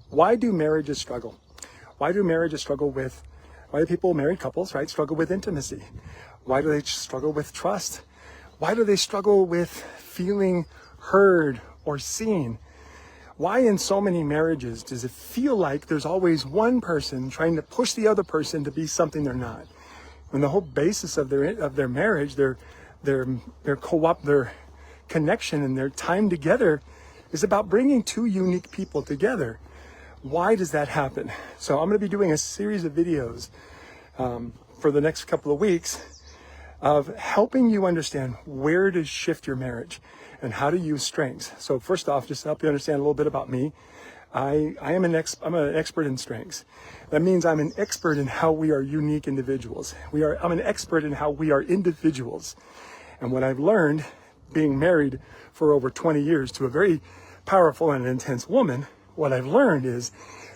Why do marriages struggle? Why do people, married couples, right, struggle with intimacy? Why do they struggle with trust? Why do they struggle with feeling heard or seen? Why in so many marriages does it feel like there's always one person trying to push the other person to be something they're not? When the whole basis of their marriage, their connection and their time together is about bringing two unique people together. Why does that happen? So I'm going to be doing a series of videos for the next couple of weeks of helping you understand where to shift your marriage and how to use strengths. So first off, just to help you understand a little bit about me, I'm an expert in strengths. That means I'm an expert in how we are unique individuals. I'm an expert in how we are individuals. And what I've learned being married for over 20 years to a very powerful and intense woman, what I've learned is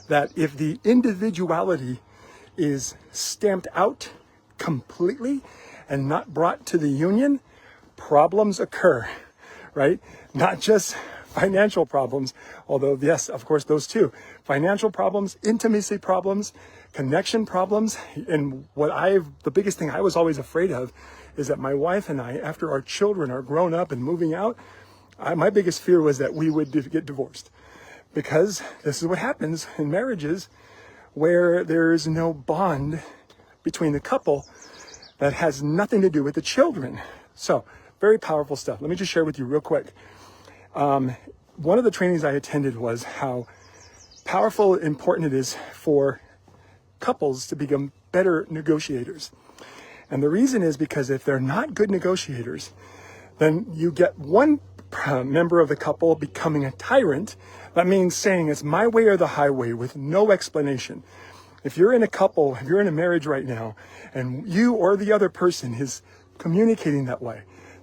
that if the individuality is stamped out completely and not brought to the union, problems occur, right? Not just financial problems, although yes, of course, those too. Financial problems, intimacy problems, connection problems. And the biggest thing I was always afraid of is that my wife and I, after our children are grown up and moving out, my biggest fear was that we would get divorced. Because this is what happens in marriages where there is no bond between the couple that has nothing to do with the children. So, very powerful stuff. Let me just share with you real quick. One of the trainings I attended was how powerful and important it is for couples to become better negotiators. And the reason is because if they're not good negotiators, then you get one member of the couple becoming a tyrant. That means saying it's my way or the highway with no explanation. If you're in a marriage right now, and you or the other person is communicating that way,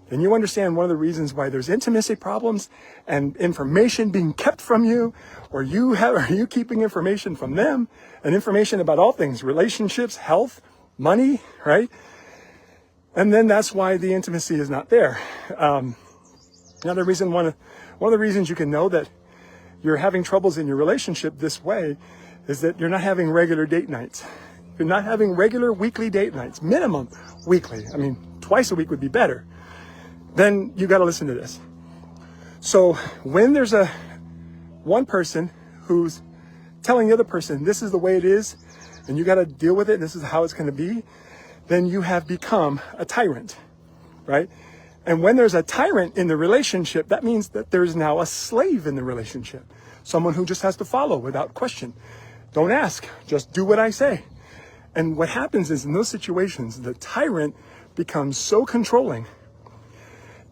then you understand one of the reasons why there's intimacy problems and information being kept from you, or are you keeping information from them, and information about all things, relationships, health, money, right? And then that's why the intimacy is not there. Another reason, one of the reasons you can know that you're having troubles in your relationship this way is that you're not having regular date nights. You're not having regular weekly date nights, minimum weekly. I mean, twice a week would be better. Then you got to listen to this. So when there's one person who's telling the other person, this is the way it is, and you got to deal with it, and this is how it's going to be, then you have become a tyrant, right? And when there's a tyrant in the relationship, that means that there's now a slave in the relationship. Someone who just has to follow without question. Don't ask, just do what I say. And what happens is in those situations, the tyrant becomes so controlling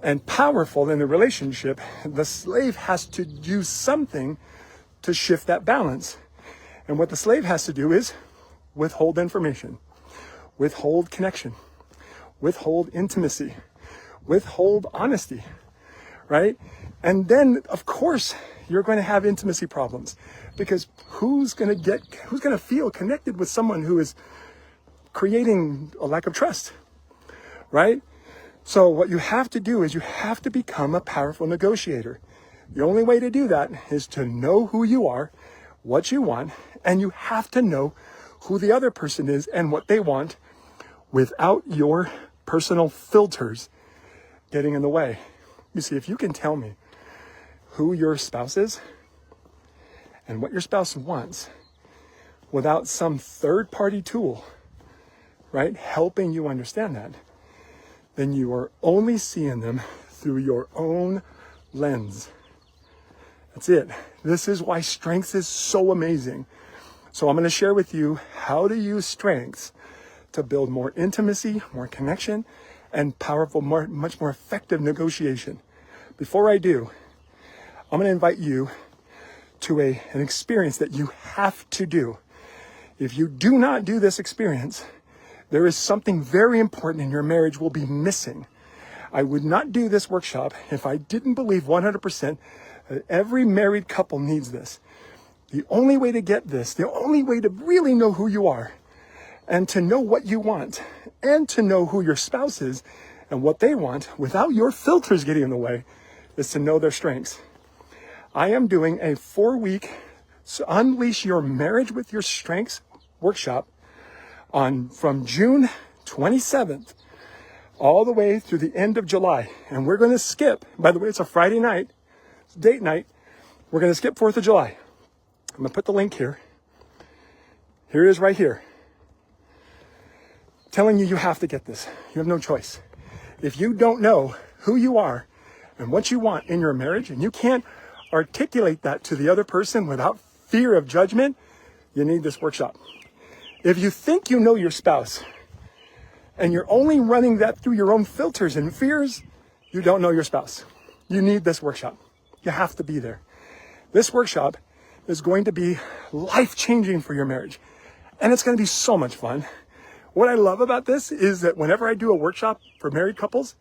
and powerful in the relationship, the slave has to do something to shift that balance. And what the slave has to do is withhold information, withhold connection, withhold intimacy, withhold honesty, right? And then, of course, you're going to have intimacy problems because who's going to feel connected with someone who is creating a lack of trust, right? So what you have to do is you have to become a powerful negotiator. The only way to do that is to know who you are, what you want, and you have to know who the other person is and what they want without your personal filters getting in the way. You see, if you can tell me who your spouse is and what your spouse wants without some third-party tool, right, helping you understand that, then you are only seeing them through your own lens. That's it. This is why strengths is so amazing. So I'm going to share with you how to use strengths to build more intimacy, more connection, and powerful, much more effective negotiation. Before I do, I'm going to invite you to an experience that you have to do. If you do not do this experience, there is something very important in your marriage will be missing. I would not do this workshop if I didn't believe 100% that every married couple needs this. The only way to get this, the only way to really know who you are and to know what you want and to know who your spouse is and what they want without your filters getting in the way is to know their strengths. I am doing a 4-week So Unleash Your Marriage with Your Strengths workshop from June 27th all the way through the end of July. And we're going to skip, by the way, it's a Friday night, it's date night. We're going to skip 4th of July. I'm going to put the link here. Here it is right here. Telling you you have to get this. You have no choice. If you don't know who you are and what you want in your marriage, and you can't articulate that to the other person without fear of judgment, you need this workshop. If you think you know your spouse and you're only running that through your own filters and fears, you don't know your spouse. You need this workshop. You have to be there. This workshop is going to be life-changing for your marriage. And it's going to be so much fun. What I love about this is that whenever I do a workshop for married couples,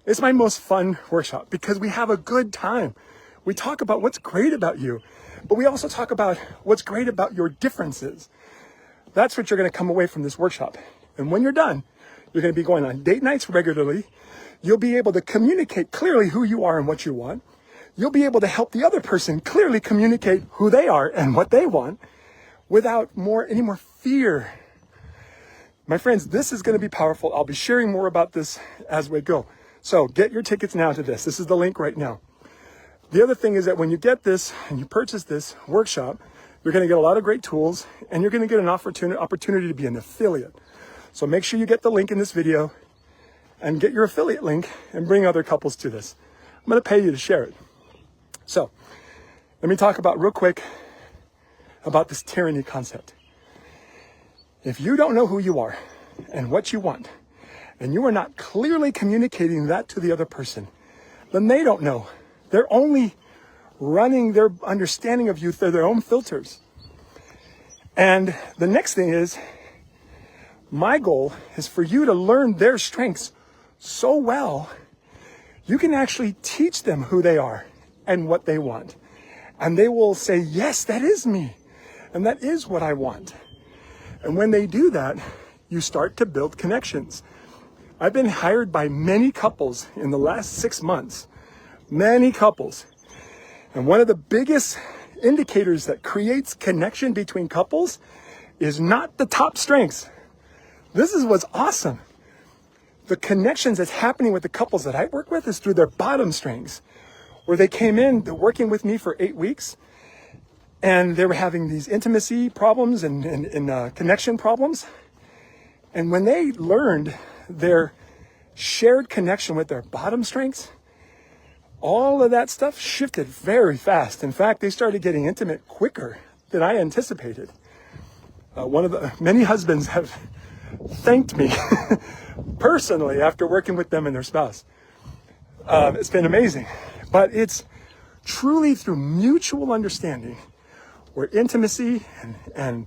it's my most fun workshop because we have a good time. We talk about what's great about you, but we also talk about what's great about your differences. That's what you're going to come away from this workshop. And when you're done, you're going to be going on date nights regularly. You'll be able to communicate clearly who you are and what you want. You'll be able to help the other person clearly communicate who they are and what they want without any more fear. My friends, this is going to be powerful. I'll be sharing more about this as we go. So get your tickets now to this. This is the link right now. The other thing is that when you get this and you purchase this workshop, you're going to get a lot of great tools and you're going to get an opportunity to be an affiliate. So make sure you get the link in this video and get your affiliate link and bring other couples to this. I'm going to pay you to share it. So let me talk about real quick about this tyranny concept. If you don't know who you are and what you want, and you are not clearly communicating that to the other person, then they don't know. They're only running their understanding of you through their own filters. And the next thing is, my goal is for you to learn their strengths so well, you can actually teach them who they are and what they want. And they will say, yes, that is me. And that is what I want. And when they do that, you start to build connections. I've been hired by many couples in the last 6 months, many couples. And one of the biggest indicators that creates connection between couples is not the top strengths. This is what's awesome. The connections that's happening with the couples that I work with is through their bottom strengths, where they came in, they're working with me for 8 weeks, and they were having these intimacy problems and connection problems. And when they learned their shared connection with their bottom strengths, all of that stuff shifted very fast. In fact, they started getting intimate quicker than I anticipated. Many husbands have thanked me personally after working with them and their spouse. It's been amazing. But it's truly through mutual understanding where intimacy and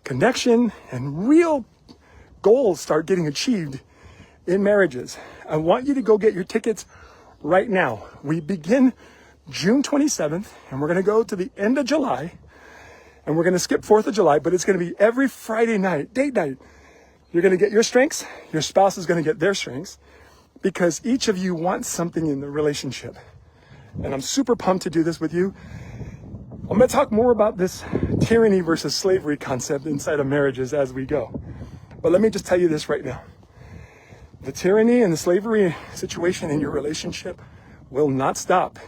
connection and real goals start getting achieved in marriages. I want you to go get your tickets right now. We begin June 27th and we're going to go to the end of July, and we're going to skip 4th of July, but it's going to be every Friday night, date night. You're going to get your strengths. Your spouse is going to get their strengths because each of you wants something in the relationship. And I'm super pumped to do this with you. I'm going to talk more about this tyranny versus slavery concept inside of marriages as we go. But let me just tell you this right now. The tyranny and the slavery situation in your relationship will not stop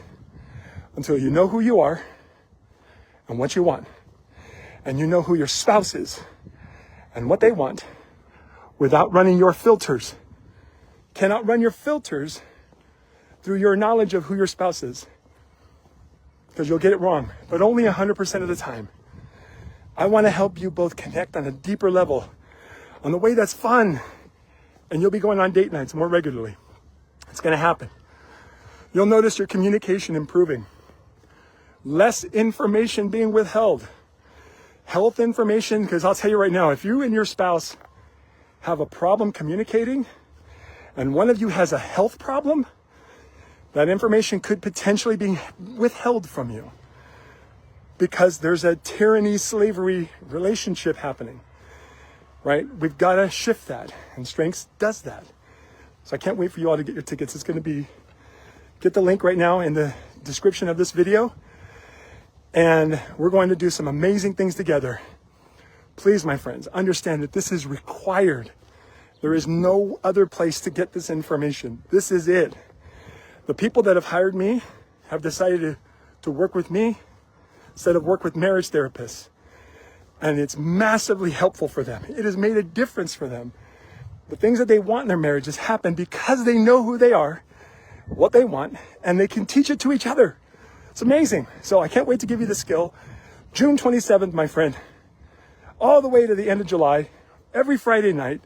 until you know who you are and what you want. And you know who your spouse is and what they want without running your filters. Cannot run your filters through your knowledge of who your spouse is, because you'll get it wrong, but only 100% of the time. I want to help you both connect on a deeper level, on the way that's fun, and you'll be going on date nights more regularly. It's going to happen. You'll notice your communication improving, less information being withheld, health information, because I'll tell you right now, if you and your spouse have a problem communicating, and one of you has a health problem, that information could potentially be withheld from you because there's a tyranny-slavery relationship happening, right? We've got to shift that, and Strengths does that. So I can't wait for you all to get your tickets. It's going to be, get the link right now in the description of this video. And we're going to do some amazing things together. Please, my friends, understand that this is required. There is no other place to get this information. This is it. The people that have hired me have decided to work with me instead of work with marriage therapists. And it's massively helpful for them. It has made a difference for them. The things that they want in their marriages happen because they know who they are, what they want, and they can teach it to each other. It's amazing. So I can't wait to give you the skill. June 27th, my friend, all the way to the end of July, every Friday night,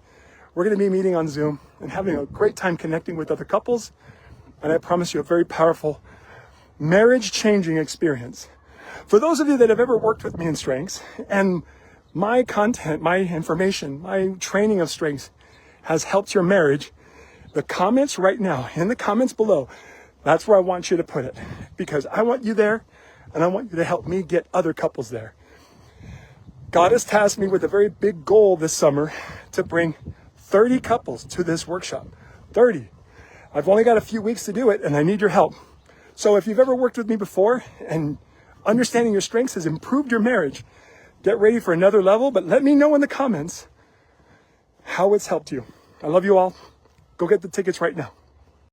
we're going to be meeting on Zoom and having a great time connecting with other couples. And I promise you a very powerful marriage-changing experience. For those of you that have ever worked with me in Strengths, and my content, my information, my training of Strengths has helped your marriage, the comments right now, in the comments below, that's where I want you to put it, because I want you there and I want you to help me get other couples there. God has tasked me with a very big goal this summer to bring 30 couples to this workshop. 30. I've only got a few weeks to do it and I need your help. So if you've ever worked with me before and understanding your strengths has improved your marriage, get ready for another level, but let me know in the comments how it's helped you. I love you all. Go get the tickets right now.